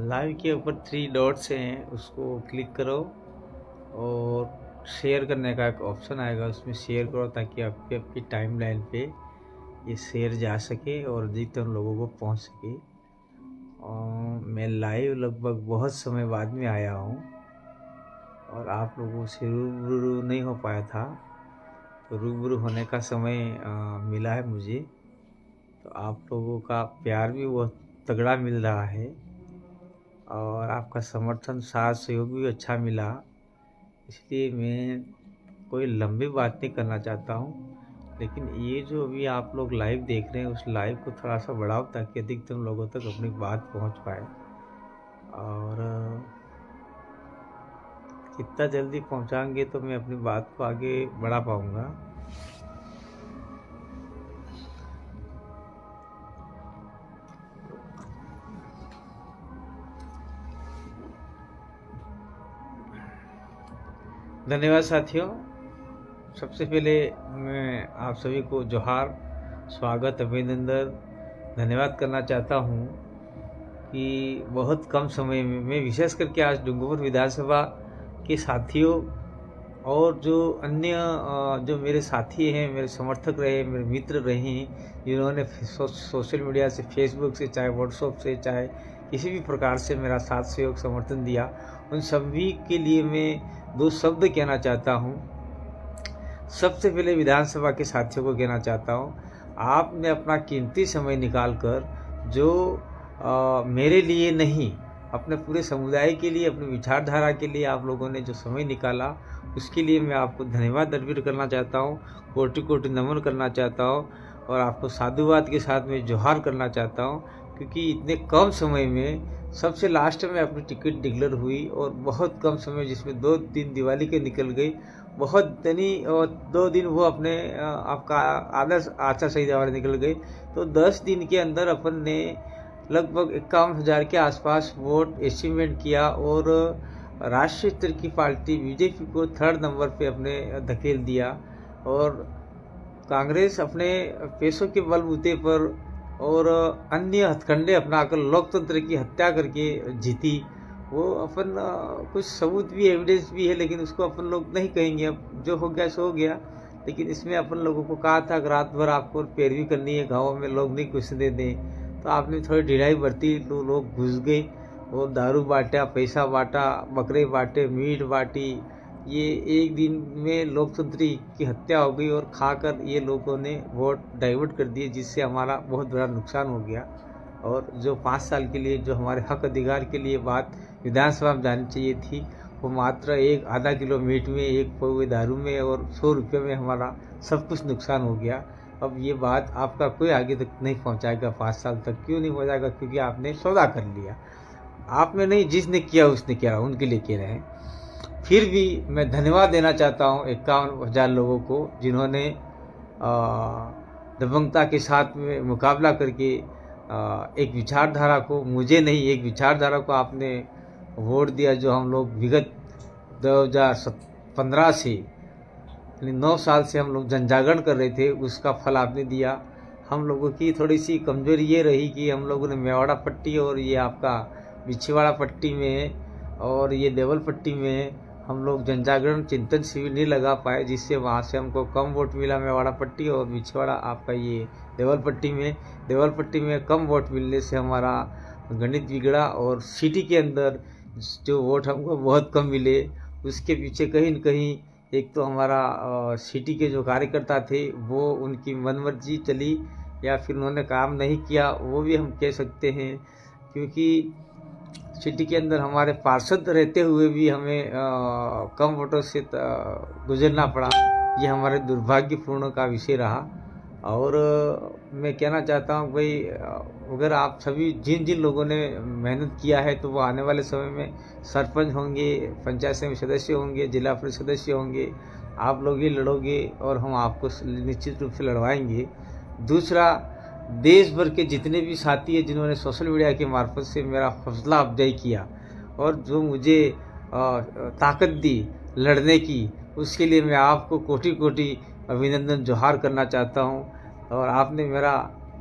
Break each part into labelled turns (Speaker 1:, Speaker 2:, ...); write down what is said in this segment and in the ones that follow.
Speaker 1: Live के ऊपर 3 dots हैं, उसको क्लिक करो और शेयर करने का एक ऑप्शन आएगा, उसमें शेयर करो ताकि आपकी टाइमलाइन पे ये शेयर जा सके और अधिकतर लोगों को पहुंच सके। और मैं लाइव लगभग बहुत समय बाद में आया हूं और आप लोगों से रूबरू नहीं हो पाया था, तो रूबरू होने का समय मिला है मुझे। तो आप लोगों का प्यार भी बहुत तगड़ा मिल रहा है और आपका समर्थन साथ सहयोग भी अच्छा मिला, इसलिए मैं कोई लंबी बात नहीं करना चाहता हूँ। लेकिन ये जो अभी आप लोग लाइव देख रहे हैं, उस लाइव को थोड़ा सा बढ़ाओ ताकि अधिकतम लोगों तक अपनी बात पहुँच पाए। और कितना जल्दी पहुँचाएंगे तो मैं अपनी बात को आगे बढ़ा पाऊँगा। धन्यवाद साथियों। सबसे पहले मैं आप सभी को जोहार, स्वागत, अभिनंदन, धन्यवाद करना चाहता हूं कि बहुत कम समय में मैं विशेष करके आज डूंगरपुर विधानसभा के साथियों और जो अन्य जो मेरे साथी हैं, मेरे समर्थक रहे, मेरे मित्र रहे हैं, जिन्होंने सोशल मीडिया से, फेसबुक से, चाहे व्हाट्सएप से, चाहे किसी भी प्रकार से मेरा साथ सहयोग समर्थन दिया, उन सभी के लिए मैं 2 शब्द कहना चाहता हूं। सबसे पहले विधानसभा के साथियों को कहना चाहता हूं, आपने अपना कीमती समय निकालकर जो मेरे लिए नहीं, अपने पूरे समुदाय के लिए, अपनी विचारधारा के लिए आप लोगों ने जो समय निकाला, उसके लिए मैं आपको धन्यवाद अर्पित करना चाहता हूं, कोटि कोटि नमन करना चाहता हूं और आपको साधुवाद के साथ में जोहार करना चाहता हूं, क्योंकि इतने कम समय में सबसे लास्ट में अपनी टिकट डिक्लेयर हुई और बहुत कम समय, जिसमें 2 दिन दिवाली के निकल गई, बहुत दिन और 2 दिन वो अपने आपका आदर्श आचार संहिता वाले निकल गए। तो 10 दिन के अंदर अपन ने लगभग 51,000 के आसपास वोट अचीवमेंट किया और राष्ट्रीय स्तर की पार्टी बीजेपी को 3rd नंबर पे अपने धकेल दिया और कांग्रेस अपने पैसों के बलबूते पर और अन्य हथकंडे अपनाकर लोकतंत्र की हत्या करके जीती। वो अपन कुछ सबूत भी, एविडेंस भी है, लेकिन उसको अपन लोग नहीं कहेंगे। अब जो हो गया सो हो गया। लेकिन इसमें अपन लोगों को कहा था कि रात भर आपको पैरवी करनी है, गाँव में लोग नहीं घुसने दें, तो आपने थोड़ी ढिलाई बरती, तो लोग घुस गए और दारू बांटा, पैसा बांटा, बकरे बांटे, मीट बांटी। ये एक दिन में लोकतंत्र की हत्या हो गई और खाकर ये लोगों ने वोट डाइवर्ट कर दिए, जिससे हमारा बहुत बड़ा नुकसान हो गया। और जो 5 साल के लिए जो हमारे हक अधिकार के लिए बात विधानसभा में जानी चाहिए थी, वो मात्र एक आधा किलो मीट में, एक पौवे दारू में और 100 रुपये में हमारा सब कुछ नुकसान हो गया। अब ये बात आपका कोई आगे तक नहीं पहुंचाएगा, 5 साल तक क्यों नहीं पहुंचाएगा? क्योंकि आपने सौदा कर लिया। आपने नहीं, जिसने किया उसने किया, उनके लिए कह रहे हैं। फिर भी मैं धन्यवाद देना चाहता हूँ 51,000 लोगों को, जिन्होंने दबंगता के साथ में मुकाबला करके एक विचारधारा को, मुझे नहीं, एक विचारधारा को आपने वोट दिया। जो हम लोग विगत 2015 से 9 साल से हम लोग जन जागरण कर रहे थे, उसका फल आपने दिया। हम लोगों की थोड़ी सी कमजोरी ये रही कि हम लोगों ने मेवाड़ा पट्टी और ये आपका बिछवाड़ा पट्टी में और ये देवल पट्टी में हम लोग जन जागरण चिंतन शिविर नहीं लगा पाए, जिससे वहाँ से हमको कम वोट मिला। मेवाड़ा पट्टी और बिछवाड़ा आपका ये देवल पट्टी में कम वोट मिलने से हमारा गणित बिगड़ा और सिटी के अंदर जो वोट हमको बहुत कम मिले, उसके पीछे कहीं न कहीं एक तो हमारा सिटी के जो कार्यकर्ता थे वो उनकी मनमर्जी चली या फिर उन्होंने काम नहीं किया, वो भी हम कह सकते हैं। क्योंकि सिटी के अंदर हमारे पार्षद रहते हुए भी हमें कम वोटों से गुजरना पड़ा, ये हमारे दुर्भाग्यपूर्ण का विषय रहा। और मैं कहना चाहता हूँ भाई, अगर आप सभी जिन लोगों ने मेहनत किया है, तो वो आने वाले समय में सरपंच होंगे, पंचायत समिति सदस्य होंगे, जिला परिषद सदस्य होंगे, आप लोग ही लड़ोगे और हम आपको निश्चित रूप से लड़वाएंगे। दूसरा, देश भर के जितने भी साथी हैं जिन्होंने सोशल मीडिया के मार्फत से मेरा हौसला अफजाई किया और जो मुझे ताकत दी लड़ने की, उसके लिए मैं आपको कोटि कोटि अभिनंदन, जोहार करना चाहता हूं। और आपने मेरा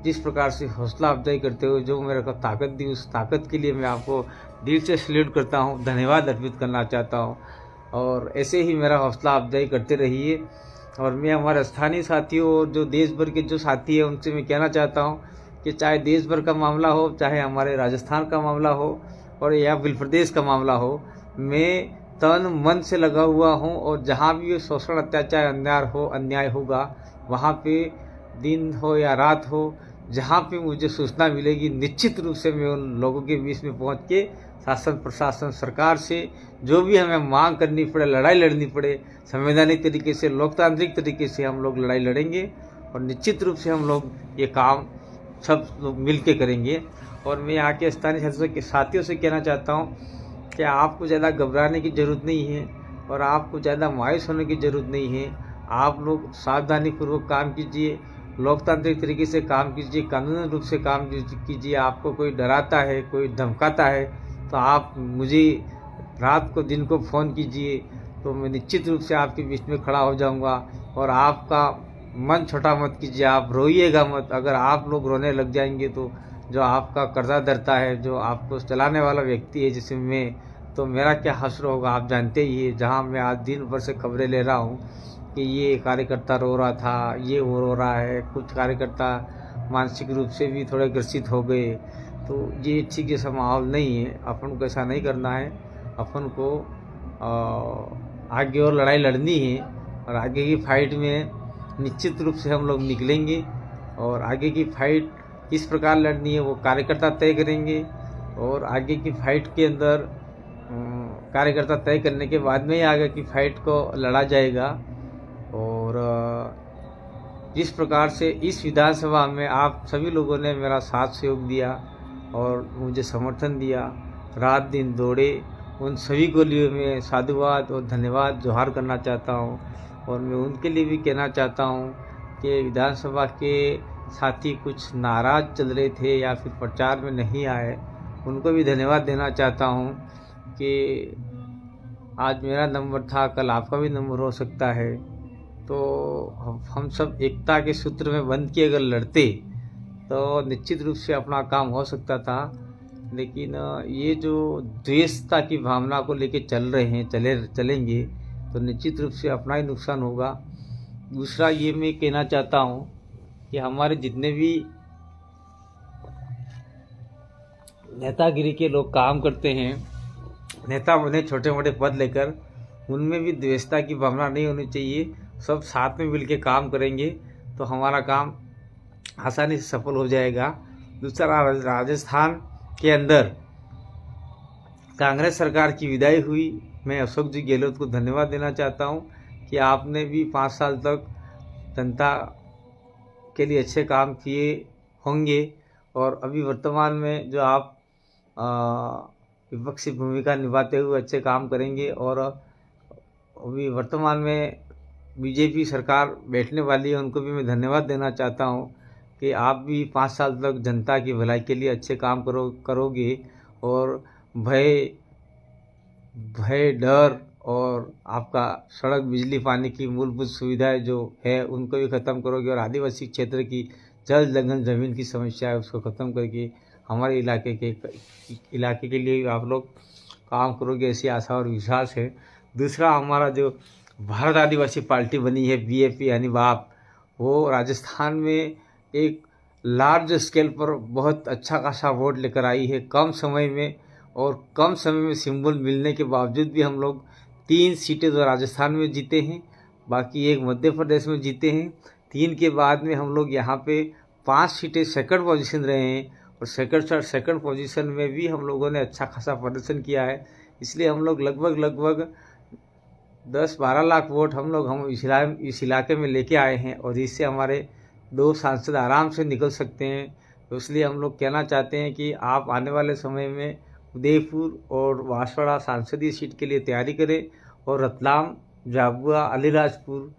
Speaker 1: जिस प्रकार से हौसला अफजाई करते हुए जो मेरे को ताकत दी, उस ताकत के लिए मैं आपको दिल से सैल्यूट करता हूँ, धन्यवाद अर्पित करना चाहता हूँ। और ऐसे ही मेरा हौसला अफजाई करते रहिए। और मैं हमारे स्थानीय साथियों और जो देश भर के जो साथी हैं उनसे मैं कहना चाहता हूँ कि चाहे देश भर का मामला हो, चाहे हमारे राजस्थान का मामला हो और या बिल प्रदेश का मामला हो, मैं तन मन से लगा हुआ हूँ। और जहाँ भी शोषण, अत्याचार, अन्याय होगा, वहाँ पे दिन हो या रात हो, जहाँ पे मुझे सूचना मिलेगी, निश्चित रूप से मैं उन लोगों के बीच में पहुँच के शासन, प्रशासन, सरकार से जो भी हमें मांग करनी पड़े, लड़ाई लड़नी पड़े, संवैधानिक तरीके से, लोकतांत्रिक तरीके से हम लोग लड़ाई लड़ेंगे। और निश्चित रूप से हम लोग ये काम सब लोग मिल के करेंगे। और मैं यहाँ के स्थानीय साथियों से कहना चाहता हूँ कि आपको ज़्यादा घबराने की ज़रूरत नहीं है और आपको ज़्यादा मायूस होने की ज़रूरत नहीं है। आप लोग सावधानीपूर्वक काम कीजिए, लोकतांत्रिक तरीके से काम कीजिए, कानूनी रूप से काम कीजिए। आपको कोई डराता है, कोई धमकाता है, तो आप मुझे रात को, दिन को फ़ोन कीजिए, तो मैं निश्चित रूप से आपके बीच में खड़ा हो जाऊंगा। और आपका मन छोटा मत कीजिए, आप रोइएगा मत। अगर आप लोग रोने लग जाएंगे तो जो आपका कर्जा धरता है, जो आपको चलाने वाला व्यक्ति है जैसे मैं, तो मेरा क्या हश्र होगा आप जानते ही है। जहाँ मैं आज दिन भर से खबरें ले रहा हूँ कि ये कार्यकर्ता रो रहा था, ये वो रो रहा है, कुछ कार्यकर्ता मानसिक रूप से भी थोड़े ग्रसित हो गए, तो ये ठीक जैसा माहौल नहीं है। अपन को ऐसा नहीं करना है। अपन को आगे और लड़ाई लड़नी है और आगे की फाइट में निश्चित रूप से हम लोग निकलेंगे। और आगे की फाइट किस प्रकार लड़नी है वो कार्यकर्ता तय करेंगे। और आगे की फाइट के अंदर कार्यकर्ता तय करने के बाद में ही आगे की फाइट को लड़ा जाएगा। और जिस प्रकार से इस विधानसभा में आप सभी लोगों ने मेरा साथ सहयोग दिया और मुझे समर्थन दिया, रात दिन दौड़े, उन सभी को लिए मैं साधुवाद और धन्यवाद जोहार करना चाहता हूँ। और मैं उनके लिए भी कहना चाहता हूँ कि विधानसभा के साथी कुछ नाराज़ चल रहे थे या फिर प्रचार में नहीं आए, उनको भी धन्यवाद देना चाहता हूँ कि आज मेरा नंबर था, कल आपका भी नंबर हो सकता है। तो हम सब एकता के सूत्र में बंध के अगर लड़ते तो निश्चित रूप से अपना काम हो सकता था। लेकिन ये जो द्वेषता की भावना को लेके चल रहे हैं, चलेंगे तो निश्चित रूप से अपना ही नुकसान होगा। दूसरा ये मैं कहना चाहता हूँ कि हमारे जितने भी नेतागिरी के लोग काम करते हैं, नेता बने छोटे मोटे पद लेकर, उनमें भी द्वेषता की भावना नहीं होनी चाहिए। सब साथ में मिलकर काम करेंगे तो हमारा काम आसानी से सफल हो जाएगा। दूसरा, राजस्थान के अंदर कांग्रेस सरकार की विदाई हुई। मैं अशोक जी गहलोत को धन्यवाद देना चाहता हूं कि आपने भी 5 साल तक जनता के लिए अच्छे काम किए होंगे। और अभी वर्तमान में जो आप विपक्षी भूमिका निभाते हुए अच्छे काम करेंगे। और अभी वर्तमान में बीजेपी सरकार बैठने वाली है, उनको भी मैं धन्यवाद देना चाहता हूं कि आप भी 5 साल तक जनता की भलाई के लिए अच्छे काम करोगे। और भय, डर और आपका सड़क, बिजली, पानी की मूलभूत सुविधाएं जो है उनको भी ख़त्म करोगे। और आदिवासी क्षेत्र की जल जंगल ज़मीन की समस्या है उसको ख़त्म करके हमारे इलाके के लिए आप लोग काम करोगे, ऐसी आशा और विश्वास है। दूसरा, हमारा जो भारत आदिवासी पार्टी बनी है BAP यानी बाप, वो राजस्थान में एक लार्ज स्केल पर बहुत अच्छा खासा वोट लेकर आई है कम समय में। और कम समय में सिंबल मिलने के बावजूद भी हम लोग 3 सीटें तो राजस्थान में जीते हैं, बाकी एक मध्य प्रदेश में जीते हैं। 3 के बाद में हम लोग यहाँ पे 5 सीटें सेकंड पोजीशन रहे हैं। और सेकंड पोजीशन में भी हम लोगों ने अच्छा खासा प्रदर्शन किया है। इसलिए हम लोग लगभग 10-12 लाख वोट हम इस इलाके में लेके आए हैं। और इससे हमारे 2 सांसद आराम से निकल सकते हैं। तो इसलिए हम लोग कहना चाहते हैं कि आप आने वाले समय में उदयपुर और बांसवाड़ा सांसदीय सीट के लिए तैयारी करें। और रतलाम, झाबुआ, अलीराजपुर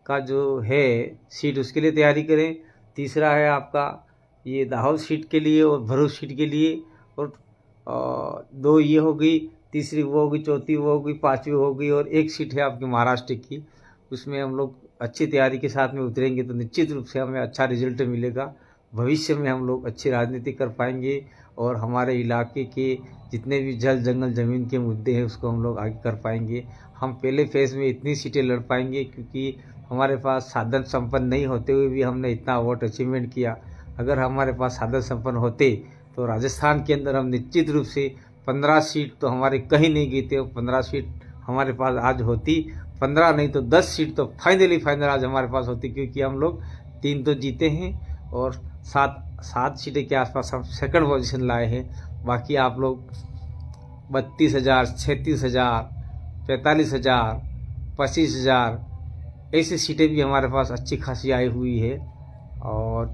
Speaker 1: का जो है सीट उसके लिए तैयारी करें। तीसरा है आपका ये दाहोद सीट के लिए और भरूच सीट के लिए। और 2 ये हो गई, तीसरी वो होगी, चौथी वो होगी, 5वीं हो गई। और 1 सीट है आपकी महाराष्ट्र की, उसमें हम लोग अच्छी तैयारी के साथ में उतरेंगे तो निश्चित रूप से हमें अच्छा रिजल्ट मिलेगा। भविष्य में हम लोग अच्छी राजनीति कर पाएंगे और हमारे इलाके के जितने भी जल जंगल ज़मीन के मुद्दे हैं उसको हम लोग आगे कर पाएंगे। हम पहले फेज़ में इतनी सीटें लड़ पाएंगे क्योंकि हमारे पास साधन संपन्न नहीं होते हुए भी हमने इतना वोट अचीवमेंट किया। अगर हमारे पास साधन संपन्न होते तो राजस्थान के अंदर हम निश्चित रूप से 15 सीट तो हमारे कहीं नहीं गई थे, 15 सीट हमारे पास आज होती, 15 नहीं तो 10 सीट तो फाइनल आज हमारे पास होती, क्योंकि हम लोग 3 तो जीते हैं और 7 सीटें के आसपास हम सेकंड पोजीशन लाए हैं। बाकी आप लोग 32,000, 36,000, 45,000, 25,000 ऐसी सीटें भी हमारे पास अच्छी खासी आई हुई है और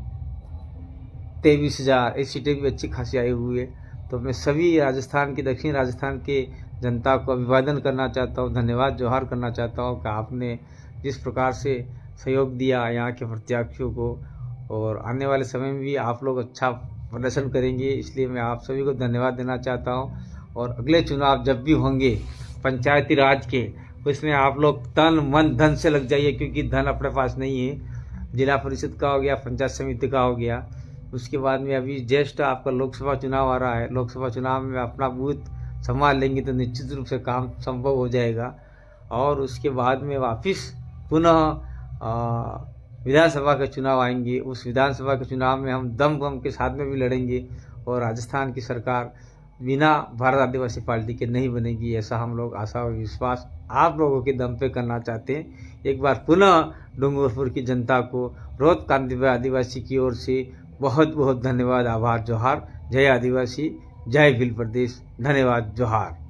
Speaker 1: 23,000 ऐसी सीटें भी अच्छी खासी आई हुई है। तो मैं सभी राजस्थान के, दक्षिण राजस्थान के जनता को अभिवादन करना चाहता हूँ, धन्यवाद जोहार करना चाहता हूँ कि आपने जिस प्रकार से सहयोग दिया यहाँ के प्रत्याशियों को, और आने वाले समय में भी आप लोग अच्छा प्रदर्शन करेंगे, इसलिए मैं आप सभी को धन्यवाद देना चाहता हूँ। और अगले चुनाव जब भी होंगे पंचायती राज के, उसमें आप लोग तन मन धन से लग जाइए, क्योंकि धन अपने पास नहीं है। जिला परिषद का हो गया, पंचायत समिति का हो गया, उसके बाद में अभी ज्येष्ठ आपका लोकसभा चुनाव आ रहा है। लोकसभा चुनाव में अपना बूथ संभाल लेंगे तो निश्चित रूप से काम संभव हो जाएगा। और उसके बाद में वापस पुनः विधानसभा के चुनाव आएंगे। उस विधानसभा के चुनाव में हम दम बम के साथ में भी लड़ेंगे और राजस्थान की सरकार बिना भारत आदिवासी पार्टी के नहीं बनेगी, ऐसा हम लोग आशा और विश्वास आप लोगों के दम पे करना चाहते हैं। एक बार पुनः डूंगरपुर की जनता को रोहत कांति आदिवासी की ओर से बहुत बहुत धन्यवाद, आभार, जोहार। जय आदिवासी, जय भील प्रदेश, धन्यवाद, जोहार।